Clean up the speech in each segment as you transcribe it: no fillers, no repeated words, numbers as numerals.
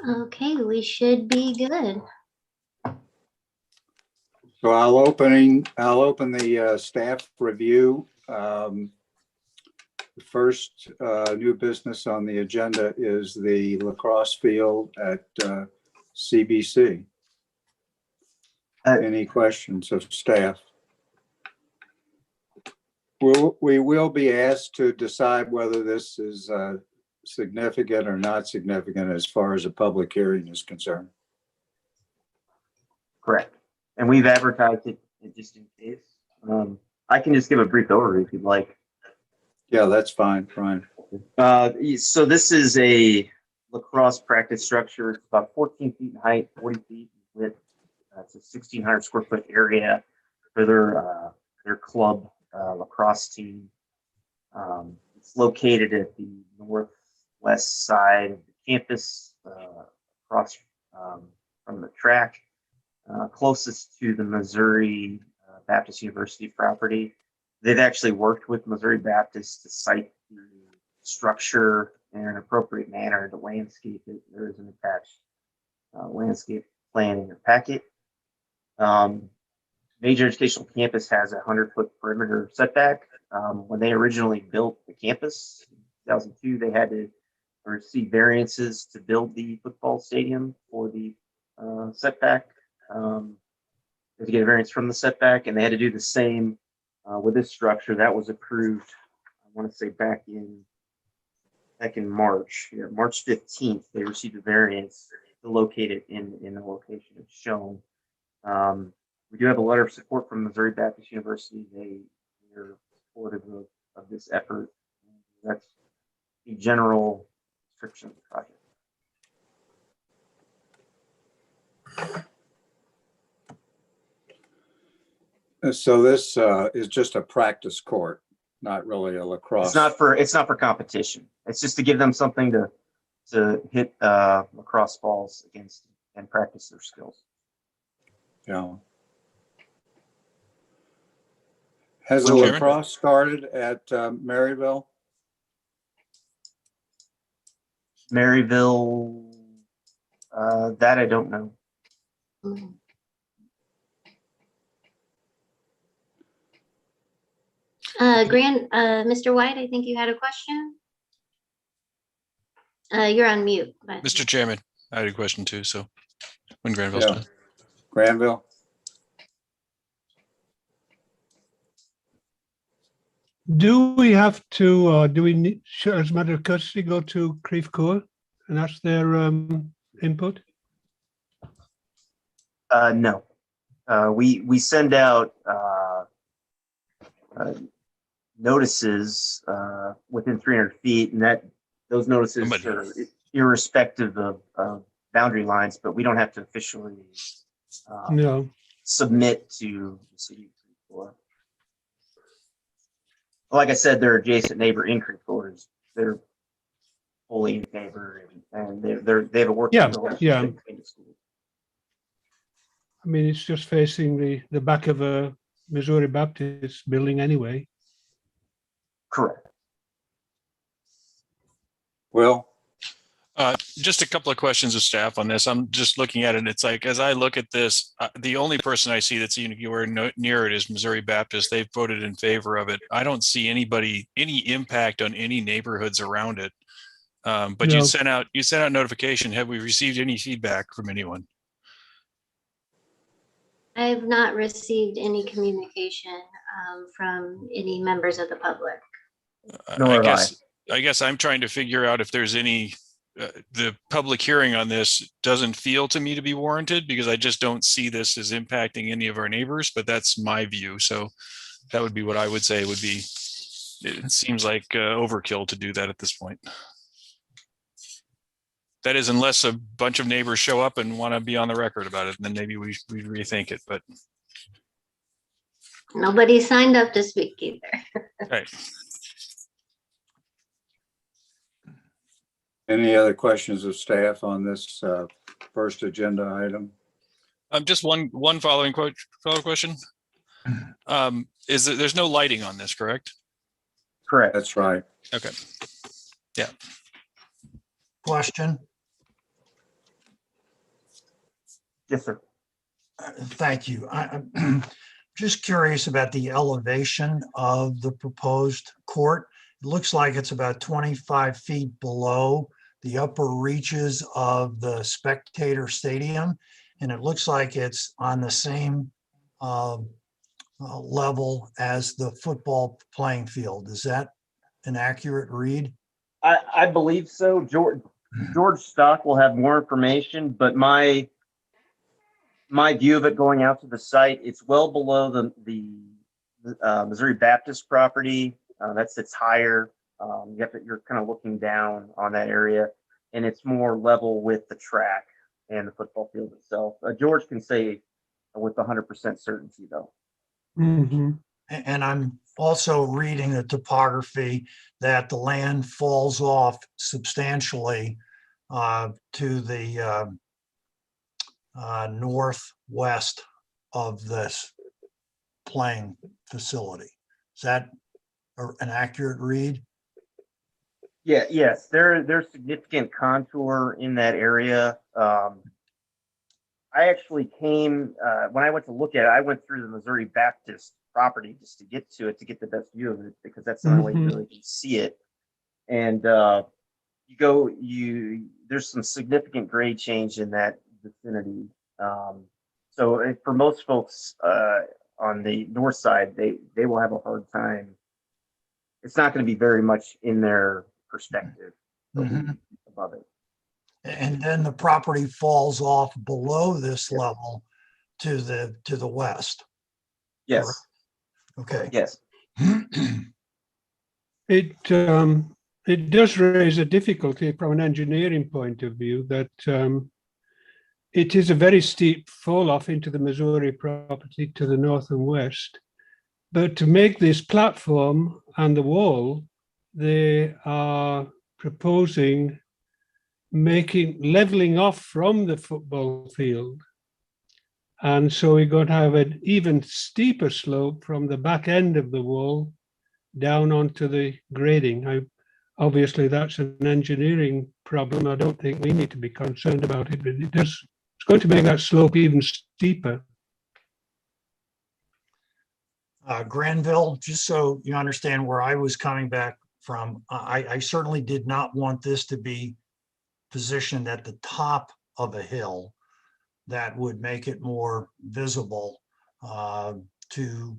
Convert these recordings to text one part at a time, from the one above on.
Okay, we should be good. So I'll open the staff review. The first new business on the agenda is the lacrosse field at CBC. Any questions of staff? We will be asked to decide whether this is significant or not significant as far as a public hearing is concerned. Correct. And we've advertised it just in case. I can just give a brief overview if you'd like. Yeah, that's fine, Brian. So this is a lacrosse practice structure. It's about 14 feet in height, 40 feet in width. It's a 1,600 square foot area for their club lacrosse team. It's located at the northwest side of the campus, across from the track, closest to the Missouri Baptist University property. They've actually worked with Missouri Baptist to site the structure in an appropriate manner to landscape it. There is an attached landscape plan in your packet. Major Educational Campus has a 100-foot perimeter setback. When they originally built the campus in 2002, they had to receive variances to build the football stadium for the setback. They had to get a variance from the setback, and they had to do the same with this structure. That was approved, I want to say back in March. Yeah, March 15th, they received a variance to locate it in the location it's shown. We do have a letter of support from Missouri Baptist University. They're supportive of this effort. That's the general description of the project. So this is just a practice court, not really a lacrosse. It's not for competition. It's just to give them something to hit lacrosse balls against and practice their skills. Yeah. Has the lacrosse started at Maryville? Maryville, that I don't know. Mr. White, I think you had a question. You're on mute. But... Mr. Chairman, I had a question too. So when Granville's done. Granville. Do we have to, do we need, as a matter of courtesy, go to Creve Coeur and ask their input? No. We send out notices within 300 feet, and those notices are irrespective of boundary lines, but we don't have to officially submit to the city of Creve Coeur. Like I said, their adjacent neighbor in Creve Coeur, they're fully in favor, and they have a working relationship between the schools. I mean, it's just facing the back of a Missouri Baptist building anyway. Correct. Well, just a couple of questions of staff on this. I'm just looking at it, and it's like, as I look at this, the only person I see that's anywhere near it is Missouri Baptist. They've voted in favor of it. I don't see any impact on any neighborhoods around it. But you sent out notification. Have we received any feedback from anyone? I have not received any communication from any members of the public. I guess I'm trying to figure out if there's any, the public hearing on this doesn't feel to me to be warranted, because I just don't see this as impacting any of our neighbors, but that's my view. So that would be what I would say would be, it seems like overkill to do that at this point. That is, unless a bunch of neighbors show up and want to be on the record about it, then maybe we rethink it, but. Nobody signed up to speak either. Right. Any other questions of staff on this first agenda item? Just one follow-up question. Is that there's no lighting on this, correct? Correct. That's right. Okay. Yeah. Question. Yes, sir. Thank you. I'm just curious about the elevation of the proposed court. It looks like it's about 25 feet below the upper reaches of the spectator stadium. And it looks like it's on the same level as the football playing field. Is that an accurate read? I believe so. George Stock will have more information, but my view of it going out to the site, it's well below the Missouri Baptist property. That sits higher. You're kind of looking down on that area, and it's more level with the track and the football field itself. George can say with 100% certainty, though. Mhm. And I'm also reading the topography that the land falls off substantially to the northwest of this playing facility. Is that an accurate read? Yeah, yes, there's significant contour in that area. I actually came when I went to look at it. I went through the Missouri Baptist property just to get to it to get the best view of it because that's the only way you really can see it. And there's some significant grade change in that vicinity. So for most folks on the north side, they will have a hard time. It's not going to be very much in their perspective above it. And then the property falls off below this level to the west. Yes. Okay. Yes. It does raise a difficulty from an engineering point of view that it is a very steep fall off into the Missouri property to the north and west. But to make this platform and the wall, they are proposing leveling off from the football field. And so we're going to have an even steeper slope from the back end of the wall down onto the grading. Obviously, that's an engineering problem. I don't think we need to be concerned about it, but it's going to make that slope even steeper. Granville, just so you understand where I was coming back from, I certainly did not want this to be positioned at the top of a hill. That would make it more visible to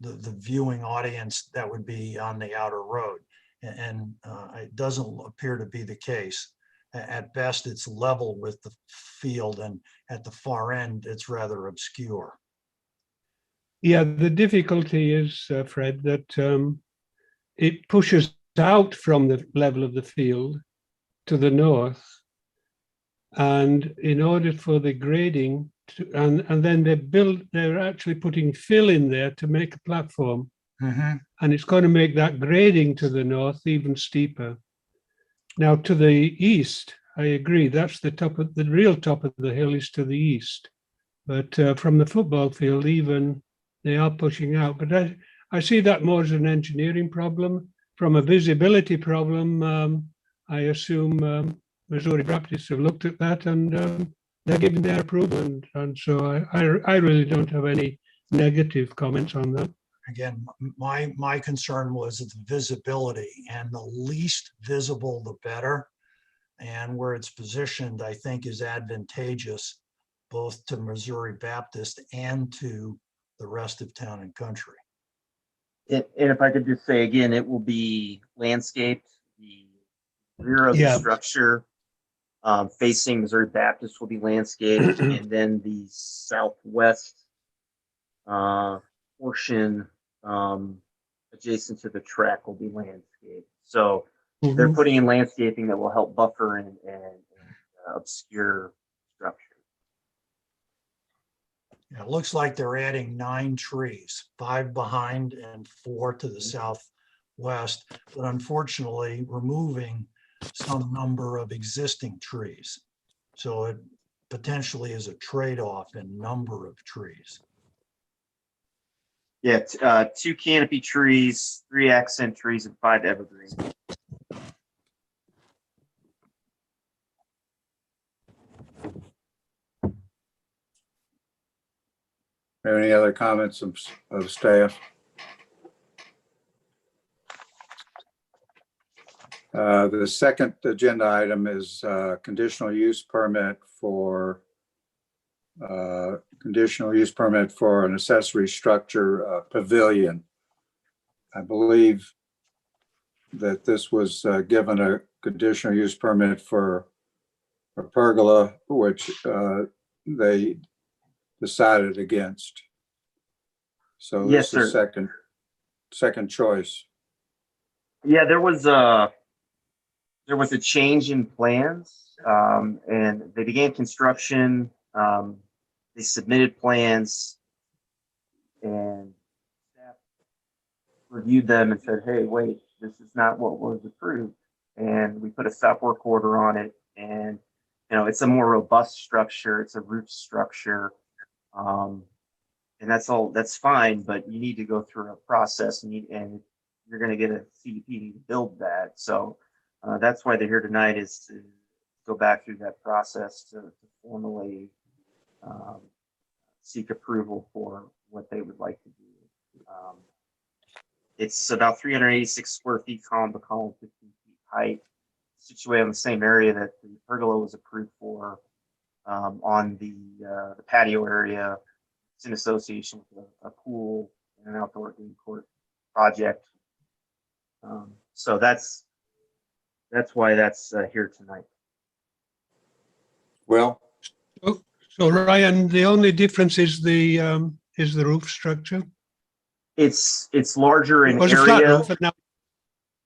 the viewing audience that would be on the outer road. And it doesn't appear to be the case. At best, it's level with the field, and at the far end, it's rather obscure. Yeah, the difficulty is, Fred, that it pushes out from the level of the field to the north. And in order for the grading, and then they're actually putting fill in there to make a platform. And it's going to make that grading to the north even steeper. Now, to the east, I agree, that's the real top of the hill is to the east. But from the football field, even they are pushing out. But I see that more as an engineering problem. From a visibility problem, I assume Missouri Baptists have looked at that and they're giving their approval. And so I really don't have any negative comments on that. Again, my concern was the visibility, and the least visible, the better. And where it's positioned, I think, is advantageous both to Missouri Baptist and to the rest of Town and Country. And if I could just say again, it will be landscaped. The rear of the structure facing Missouri Baptist will be landscaped, and then the southwest portion adjacent to the track will be landscaped. So they're putting in landscaping that will help buffer and obscure structure. Yeah, it looks like they're adding 9 trees, 5 behind and 4 to the southwest, but unfortunately removing some number of existing trees. So it potentially is a trade-off in number of trees. Yeah, 2 canopy trees, 3 accent trees, and 5 evergreens. Any other comments of staff? The second agenda item is conditional use permit for an accessory structure pavilion. I believe that this was given a conditional use permit for a pergola, which they decided against. So Yes, this is sir. second choice. Yeah, there was a change in plans, and they began construction. They submitted plans, and staff reviewed them and said, "Hey, wait, this is not what was approved." And we put a stop work order on it. And it's a more robust structure. It's a roof structure, and that's fine. But you need to go through a process, and you're going to get a CUP to build that. So that's why they're here tonight, is to go back through that process to formally seek approval for what they would like to do. It's about 386 square feet column to column, 15 feet height, situated in the same area that the pergola was approved for, on the patio area. It's in association with a pool and an outdoor game court project. So that's why that's here tonight. Well, So Ryan, the only difference is the roof structure. It's larger in It was a flat area. roof, and now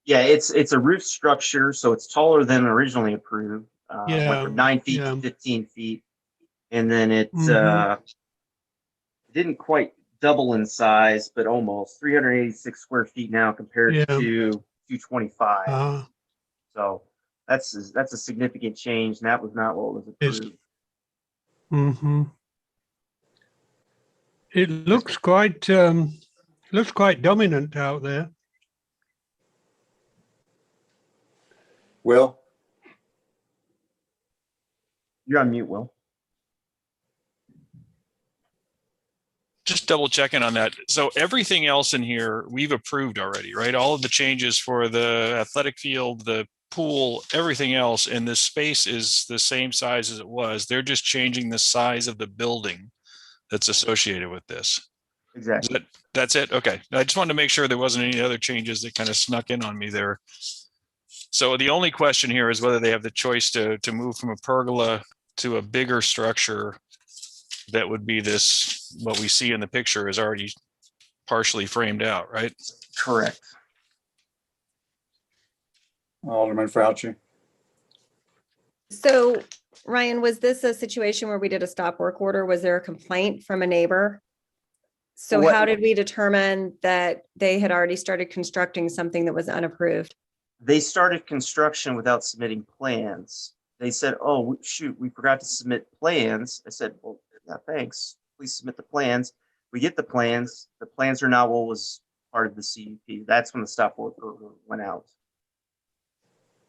Yeah, it's a roof structure, so it's taller than originally approved. Went Yeah, from 9 feet yeah. to 15 feet, and then it Mhm. didn't quite double in size, but almost 386 square feet now compared Yeah. to 225. Ah, So that's a significant change, and that was not what was Yes. approved. mhm. It looks quite dominant out there. Will, You're on mute, Will. Just double checking on that. So everything else in here, we've approved already, right? All of the changes for the athletic field, the pool, everything else, and this space is the same size as it was. They're just changing the size of the building that's associated with this. Exactly. That's it? Okay. I just wanted to make sure there wasn't any other changes that kind of snuck in on me there. So the only question here is whether they have the choice to move from a pergola to a bigger structure that would be this, what we see in the picture is already partially framed out, right? Correct. Alderman Fauci. So Ryan, was this a situation where we did a stop work order? Was there a complaint from a neighbor? So What- how did we determine that they had already started constructing something that was unapproved? They started construction without submitting plans. They said, "Oh, shoot, we forgot to submit plans." I said, "Well, yeah, thanks. Please submit the plans." We get the plans. The plans are now what was part of the CUP. That's when the stop work order went out.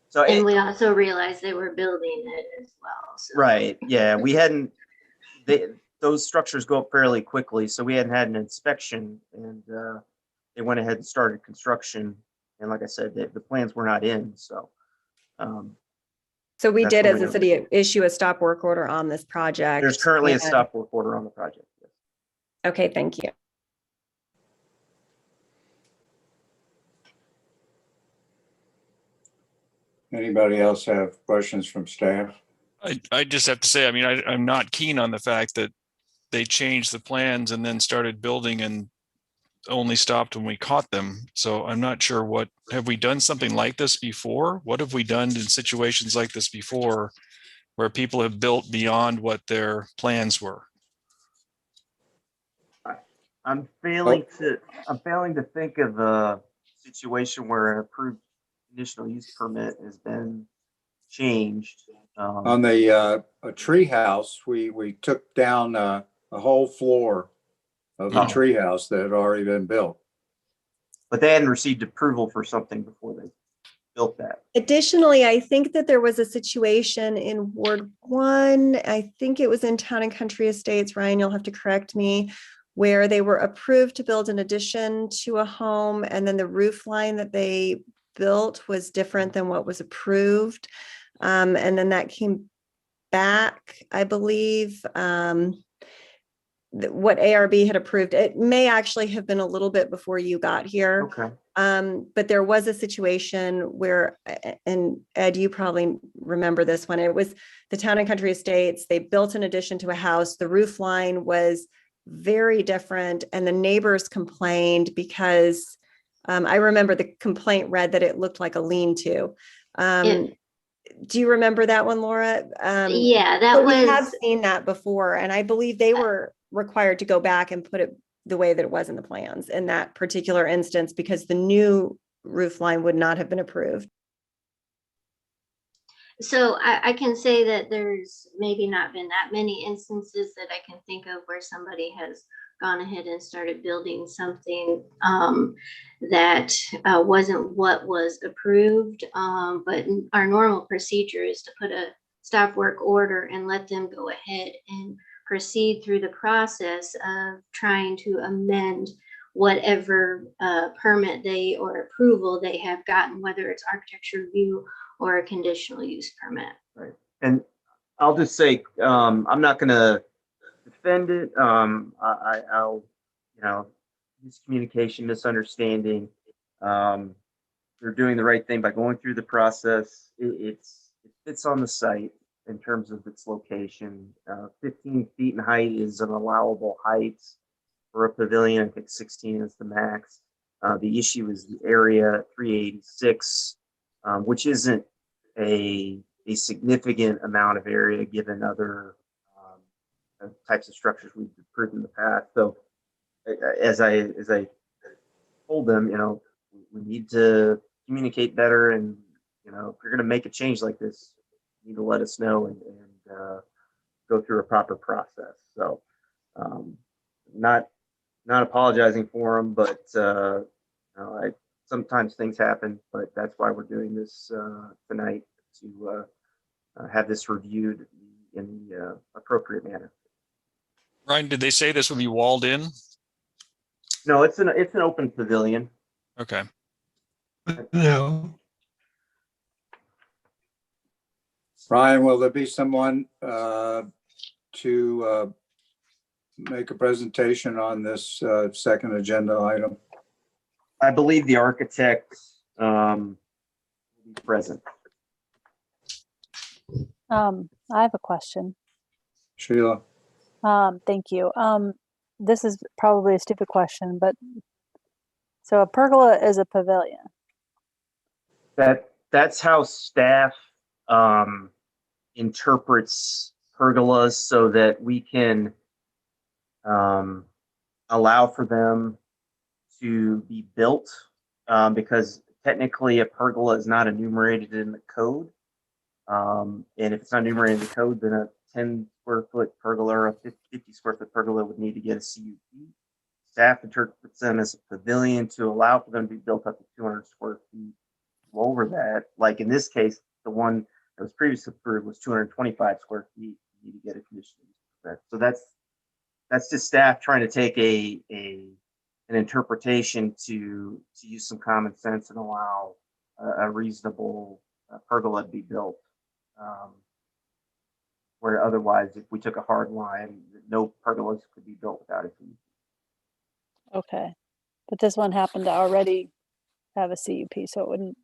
So, And we also realized they were building it as well. So. right, yeah, those structures go up fairly quickly, so we hadn't had an inspection, and they went ahead and started construction. And like I said, the plans were not in, so. So we That's did, what as we a know. city, issue a stop work order on this project. There's currently a and- stop work order on the project. Yes. Okay, thank you. Anybody else have questions from staff? I just have to say, I mean, I'm not keen on the fact that they changed the plans and then started building and only stopped when we caught them. So I'm not sure have we done something like this before? What have we done in situations like this before where people have built beyond what their plans were? I'm failing to think of a situation where an approved conditional use permit has been changed. On the a tree house, we took down a whole floor of a Oh. tree house that had already been built. But they hadn't received approval for something before they built that. Additionally, I think that there was a situation in Ward 1, I think it was in Town and Country Estates, Ryan, you'll have to correct me, where they were approved to build an addition to a home, and then the roof line that they built was different than what was approved. And then that came back, I believe. What ARB had approved, it may actually have been a little bit before you got here. Okay. But there was a situation where, and Ed, you probably remember this one. It was the Town and Country Estates. They built an addition to a house. The roof line was very different, and the neighbors complained because I remember the complaint read that it looked like a lean-to. Do you remember that one, Laura? Yeah, that But we have was, seen that before, and I believe they were required to go back and put it the way that it was in the plans in that particular instance, because the new roof line would not have been approved. so I can say that there's maybe not been that many instances that I can think of where somebody has gone ahead and started building something that wasn't what was approved. But our normal procedure is to put a stop work order and let them go ahead and proceed through the process of trying to amend whatever permit they or approval they have gotten, whether it's architecture review or a conditional use permit. Right. And I'll just say, I'm not going to defend it. I'll, miscommunication, misunderstanding. They're doing the right thing by going through the process. It fits on the site in terms of its location. 15 feet in height is an allowable height for a pavilion. I think 16 is the max. The issue is the area 386, which isn't a significant amount of area given other types of structures we've approved in the past. So as I told them, we need to communicate better, and if you're going to make a change like this, you need to let us know and go through a proper process. So not apologizing for them, but sometimes things happen, but that's why we're doing this tonight, to have this reviewed in the appropriate manner. Ryan, did they say this would be walled in? No, it's an open pavilion. Okay. No, Ryan, will there be someone to make a presentation on this second agenda item? I believe the architect will be present. I have a question. Sheila? Thank you. This is probably a stupid question, but so a pergola is a pavilion. That's how staff interprets pergolas, so that we can allow for them to be built, because technically a pergola is not enumerated in the code. And if it's not enumerated in the code, then a 10 square foot pergola or a 50 square foot pergola would need to get a CUP. Staff interprets them as a pavilion to allow for them to be built up to 200 square feet. Over that, like in this case, the one that was previously approved was 225 square feet. You need to get a conditional use permit. So that's just staff trying to take an interpretation to use some common sense and allow a reasonable pergola to be built. Where otherwise, if we took a hard line, no pergolas could be built without it. Okay. But this one happened to already have a CUP, so it wouldn't,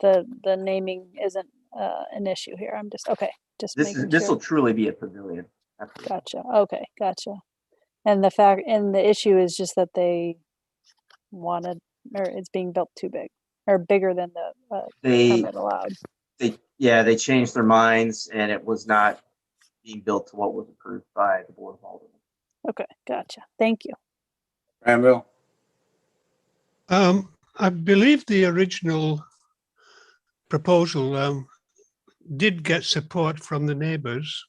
the naming isn't an issue here. I'm just, okay, just making This will sure. truly be a pavilion. Absolutely. Gotcha. Okay, gotcha. And the issue is just that they wanted, or it's being built too big or bigger than the They permit allowed. they changed their minds, and it was not being built to what was approved by the Board of Aldermen. Okay, gotcha. Thank you. Granville? I believe the original proposal did get support from the neighbors.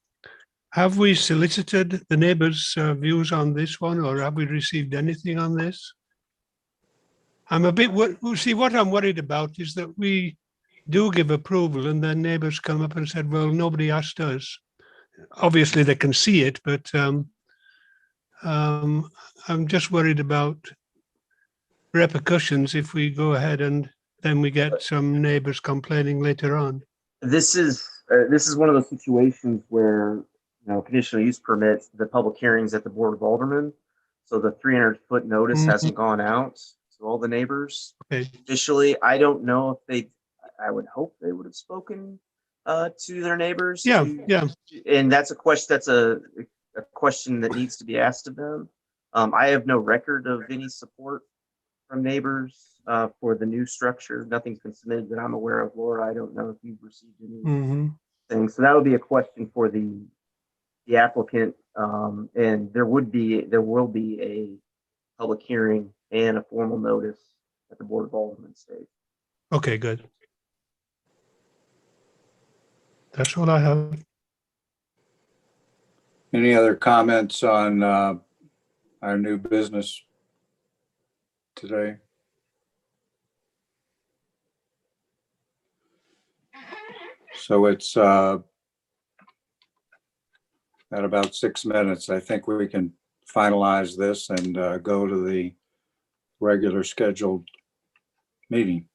Have we solicited the neighbors' views on this one, or have we received anything on this? I'm a bit, see, what I'm worried about is that we do give approval and then neighbors come up and said, well, nobody asked us. Obviously they can see it, but I'm just worried about repercussions if we go ahead and then we get some neighbors complaining later on. This is one of those situations where, conditional use permits, the public hearings at the Board of Aldermen. So the 300-foot notice hasn't gone out to all the neighbors. Okay. Officially, I don't know if I would hope they would have spoken to their neighbors. Yeah, yeah. And that's a question that needs to be asked of them. I have no record of any support from neighbors for the new structure. Nothing's been submitted that I'm aware of. Laura, I don't know if you've received anything. So that would be a question for the applicant. And there will be a public hearing and a formal notice at the Board of Aldermen stage. Okay, good. That's all I have. Any other comments on our new business today? So it's at about 6 minutes. I think we can finalize this and go to the regular scheduled meeting.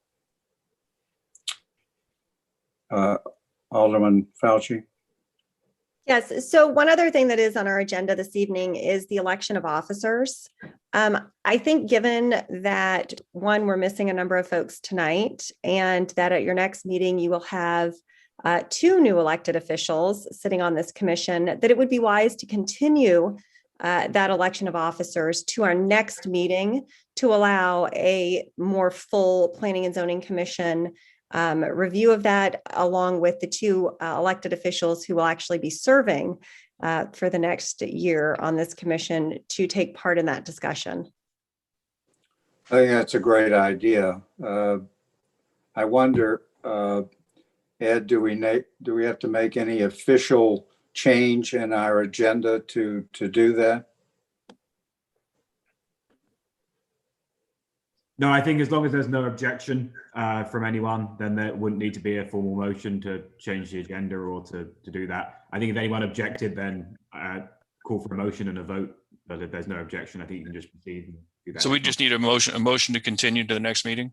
Alderman Fauci. Yes, so one other thing that is on our agenda this evening is the election of officers. I think given that, one, we're missing a number of folks tonight, and that at your next meeting, you will have 2 new elected officials sitting on this commission, that it would be wise to continue that election of officers to our next meeting to allow a more full Planning and Zoning Commission review of that, along with the 2 elected officials who will actually be serving for the next year on this commission to take part in that discussion. I think that's a great idea. I wonder, Ed, do we have to make any official change in our agenda to do that? No, I think as long as there's no objection from anyone, then there wouldn't need to be a formal motion to change the agenda or to do that. I think if anyone objected, then call for a motion and a vote. But if there's no objection, I think you can just proceed and do that. So we just need a motion to continue to the next meeting?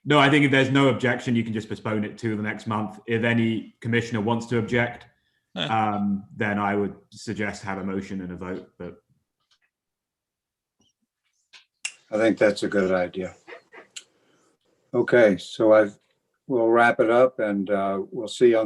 No, I think if there's no objection, you can just postpone it to the next month. If any commissioner wants to object, then I would suggest have a motion and a vote. But I think that's a good idea. Okay, so we'll wrap it up and we'll see you on the